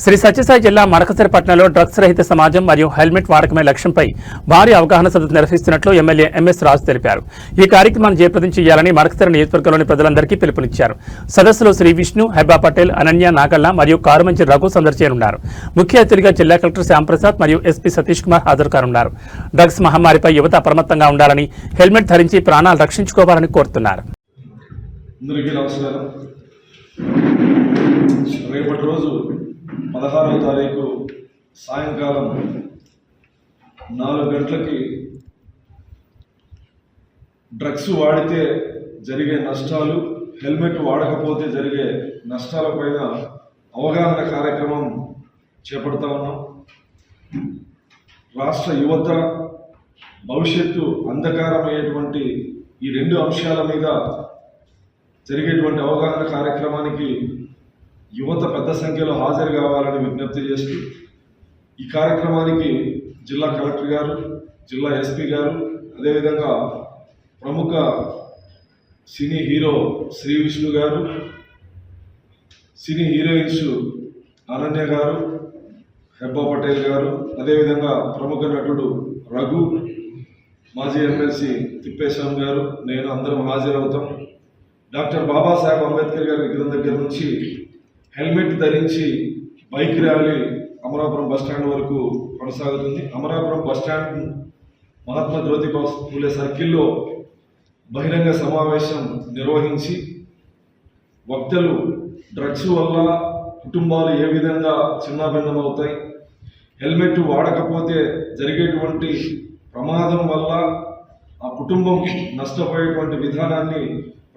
శ్రీ సత్యసాయి జిల్లా మడకసిరిపట్నంలో డ్రగ్స్ రహిత సమాజం మరియు హెల్మెట్ వాడకమే లక్ష్యంపై భారీ అవగాహన సదస్సు నిర్వహిస్తున్నట్లు ఎమ్మెల్యే ఎంఎస్ రాజు తెలిపారు. ఈ కార్యక్రమాన్ని జయప్రదం చేయాలని మడకసిరి నియోజకవర్గంలోని ప్రజలందరికీ పిలుపునిచ్చారు. సదస్సులో శ్రీ విష్ణు, హెబ్బా పటేల్, అనన్య నాగల్ల మరియు కారుమంచి రఘు సందర్శించనున్నారు. ముఖ్య అతిథిగా జిల్లా కలెక్టర్ శ్యాంప్రసాద్ మరియు ఎస్పీ సతీష్ కుమార్ హాజరు కానున్నారు. డ్రగ్స్ మహమ్మారిపై యువత అప్రమత్తంగా ఉండాలని, హెల్మెట్ ధరించి ప్రాణాలు రక్షించుకోవాలని కోరుతున్నారు. రేపటి రోజు 16వ తారీఖు సాయంకాలం 4 గంటలకి డ్రగ్స్ వాడితే జరిగే నష్టాలు, హెల్మెట్ వాడకపోతే జరిగే నష్టాలపైన అవగాహన కార్యక్రమం చేపడతా ఉన్నాం. రాష్ట్ర యువత భవిష్యత్తు అంధకారమయ్యేటువంటి ఈ 2 అంశాల మీద జరిగేటువంటి అవగాహన కార్యక్రమానికి యువత పెద్ద సంఖ్యలో హాజరు కావాలని విజ్ఞప్తి చేస్తూ ఈ కార్యక్రమానికి జిల్లా కలెక్టర్ గారు, జిల్లా ఎస్పీ గారు, అదేవిధంగా ప్రముఖ సినీ హీరో శ్రీ విష్ణు గారు, సినీ హీరోయిన్స్ అనన్య గారు, హెబ్బా పటేల్ గారు, అదేవిధంగా ప్రముఖ నటుడు రఘు, మాజీ ఎమ్మెల్సీ తిప్పేస్వామి గారు, నేను అందరం హాజరవుతాం. డాక్టర్ బాబాసాహెబ్ అంబేద్కర్ గారి విగ్రహం దగ్గర నుంచి హెల్మెట్ ధరించి బైక్ ర్యాలీ అమరాపురం బస్టాండ్ వరకు కొనసాగుతుంది. అమరాపురం బస్టాండ్ మహాత్మా జ్యోతిబా ఫూలే సర్కిల్లో బహిరంగ సమావేశం నిర్వహించి వక్తలు డ్రగ్స్ వల్ల కుటుంబాలు ఏ విధంగా చిన్నాభిన్నమవుతాయి, హెల్మెట్ వాడకపోతే జరిగేటువంటి ప్రమాదం వల్ల ఆ కుటుంబం నష్టపోయేటువంటి విధానాన్ని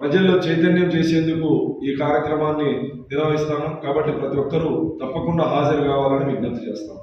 ప్రజల్లో చైతన్యం చేసేందుకు ఈ కార్యక్రమాన్ని నిర్వహిస్తాము. కాబట్టి ప్రతి ఒక్కరూ తప్పకుండా హాజరు కావాలని విజ్ఞప్తి చేస్తాం.